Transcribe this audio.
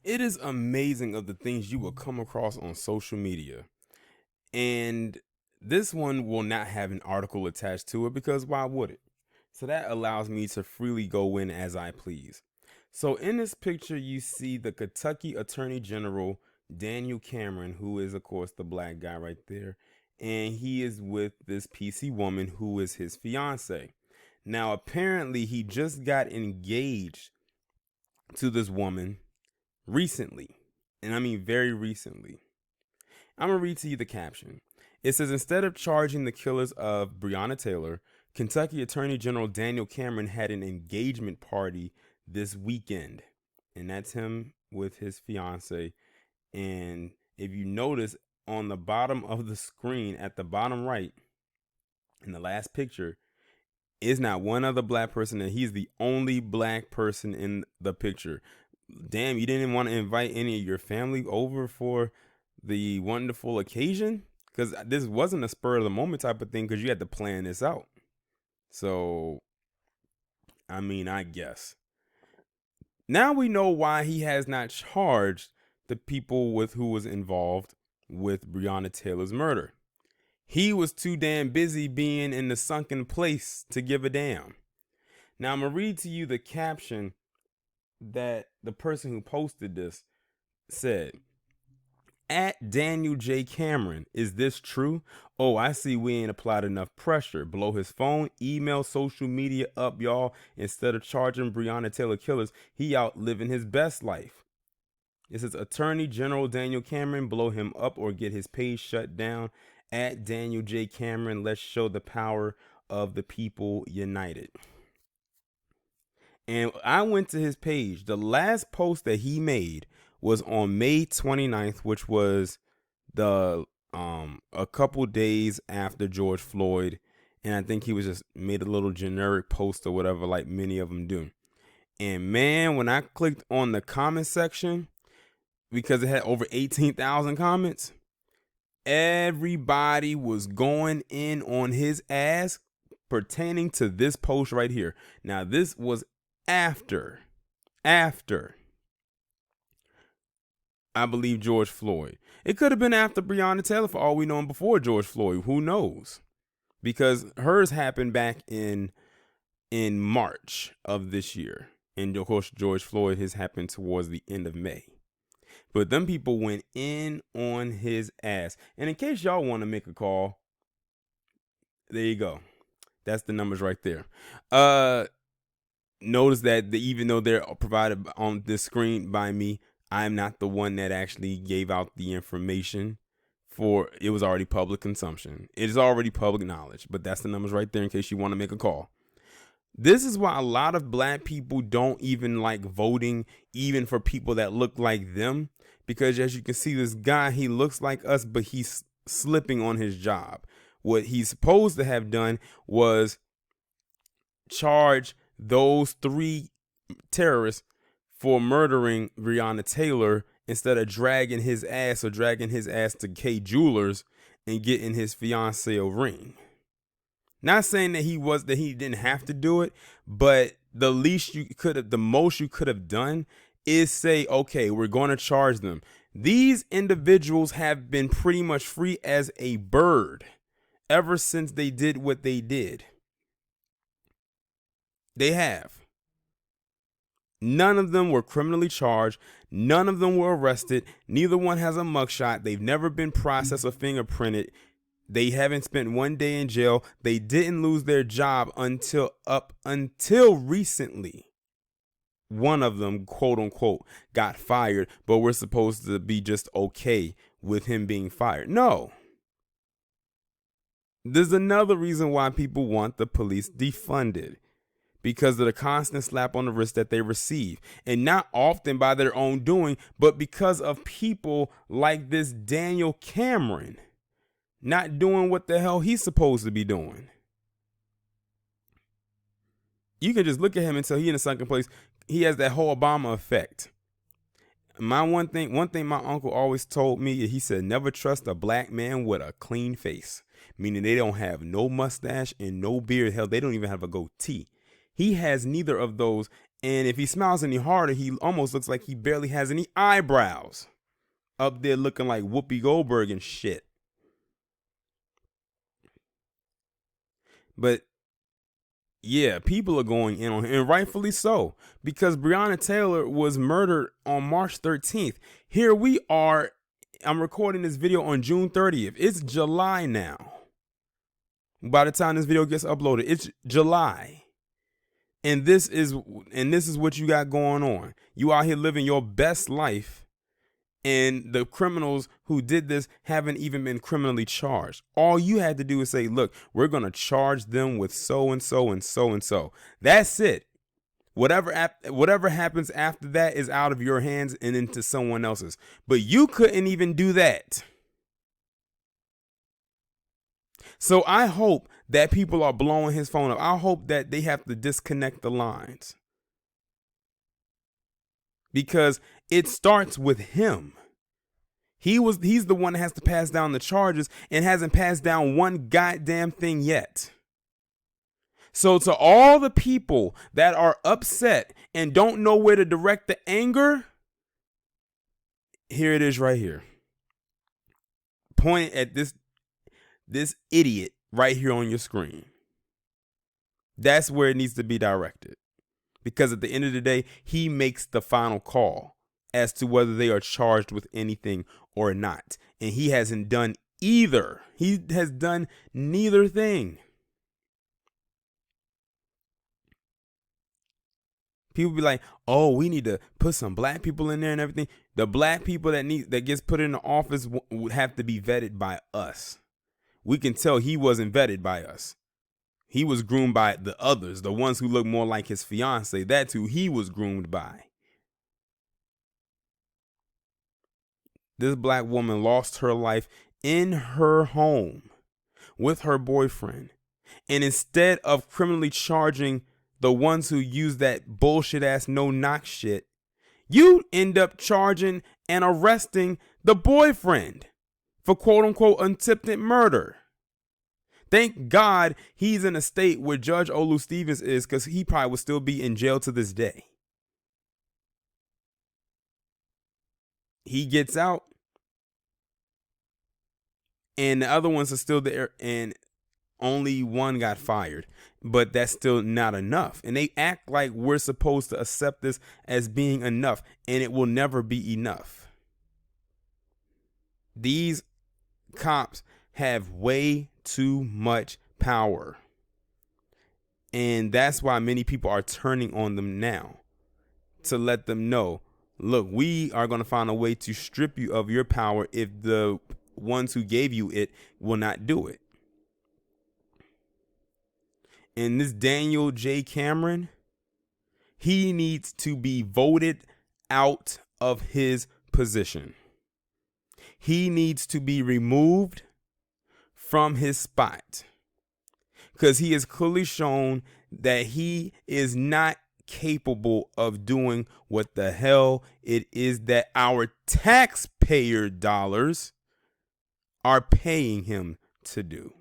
It is amazing of the things you will come across on social media. And this one will not have an article attached to it because why would it? So that allows me to freely go in as I please. So in this picture, you see the Kentucky Attorney General, Daniel Cameron, who is, of course, the black guy right there. And he is with this PC woman who is his fiance. Now, apparently, he just got engaged to this woman recently. And I mean very recently. I'm going to read to you the caption. It says, instead of charging the killers of Breonna Taylor, Kentucky Attorney General Daniel Cameron had an engagement party this weekend. And that's him with his fiance. And if you notice on the bottom of the screen, at the bottom right, in the last picture, is not one other black person, and he's the only black person in the picture. Damn, you didn't want to invite any of your family over for the wonderful occasion? Because this wasn't a spur of the moment type of thing, because you had to plan this out. So, I mean, I guess. Now we know why he has not charged the people with who was involved with Breonna Taylor's murder. He was too damn busy being in the sunken place to give a damn. Now I'm going to read to you the caption that the person who posted this said. At Daniel J. Cameron, is this true? Oh, I see we ain't applied enough pressure. Blow his phone, email, social media up, y'all. Instead of charging Breonna Taylor killers, he out living his best life. It says Attorney General Daniel Cameron, blow him up or get his page shut down. At Daniel J. Cameron, let's show the power of the people united. And I went to his page. The last post that he made was on May 29th, which was the a couple days after George Floyd. And I think he was just made a little generic post or whatever, like many of them do. And man, when I clicked on the comment section, because it had over 18,000 comments, everybody was going in on his ass pertaining to this post right here. Now, this was after, I believe, George Floyd. It could have been after Breonna Taylor for all we know, and before George Floyd. Who knows? Because hers happened back in March of this year. And of course, George Floyd has happened towards the end of May. But them people went in on his ass. And in case y'all want to make a call, there you go. That's the numbers right there. Notice that even though they're provided on this screen by me, I'm not the one that actually gave out the information. For it was already public consumption. It is already public knowledge. But that's the numbers right there in case you want to make a call. This is why a lot of black people don't even like voting, even for people that look like them. Because as you can see, this guy, he looks like us, but he's slipping on his job. What he's supposed to have done was charge those 3 terrorists for murdering Breonna Taylor instead of dragging his ass to K Jewelers and getting his fiance a ring. Not saying that he didn't have to do it, but the most you could have done is say, okay, we're going to charge them. These individuals have been pretty much free as a bird ever since they did what they did. They have. None of them were criminally charged. None of them were arrested. Neither one has a mugshot. They've never been processed or fingerprinted. They haven't spent one day in jail. They didn't lose their job until recently. One of them, quote unquote, got fired, but we're supposed to be just okay with him being fired. No. There's another reason why people want the police defunded. Because of the constant slap on the wrist that they receive. And not often by their own doing, but because of people like this Daniel Cameron not doing what the hell he's supposed to be doing. You can just look at him until he's in a sunken place. He has that whole Obama effect. One thing my uncle always told me, he said, never trust a black man with a clean face. Meaning they don't have no mustache and no beard. Hell, they don't even have a goatee. He has neither of those, And if he smiles any harder, he almost looks like he barely has any eyebrows. Up there looking like Whoopi Goldberg and shit. But yeah, people are going in on him, and rightfully so, because Breonna Taylor was murdered on March 13th. Here we are. I'm recording this video on June 30th. It's July now. By the time this video gets uploaded, it's July. And this is what you got going on. You out here living your best life, and the criminals who did this haven't even been criminally charged. All you had to do is say, look, we're going to charge them with so and so and so and so. That's it. Whatever happens after that is out of your hands and into someone else's. But you couldn't even do that. So I hope that people are blowing his phone up. I hope that they have to disconnect the lines. Because it starts with him. He's the one that has to pass down the charges and hasn't passed down one goddamn thing yet. So to all the people that are upset and don't know where to direct the anger, here it is right here. Point at this idiot right here on your screen. That's where it needs to be directed. Because at the end of the day, he makes the final call as to whether they are charged with anything or not. And he hasn't done either. He has done neither thing. People be like, oh, we need to put some black people in there and everything. The black people that gets put in the office would have to be vetted by us. We can tell he wasn't vetted by us. He was groomed by the others, the ones who look more like his fiance. That's who he was groomed by. This black woman lost her life in her home with her boyfriend. And instead of criminally charging the ones who use that bullshit ass no knock shit, you end up charging and arresting the boyfriend for quote unquote attempted murder. Thank God he's in a state where Judge Olu Stevens is, because he probably would still be in jail to this day. He gets out and the other ones are still there, and only one got fired, but that's still not enough. And they act like we're supposed to accept this as being enough, and it will never be enough. These cops have way too much power. And that's why many people are turning on them now, to let them know, look, we are going to find a way to strip you of your power if the ones who gave you it will not do it. And this Daniel J. Cameron, he needs to be voted out of his position. He needs to be removed from his spot, because he has clearly shown that he is not capable of doing what the hell it is that our taxpayer dollars are paying him to do.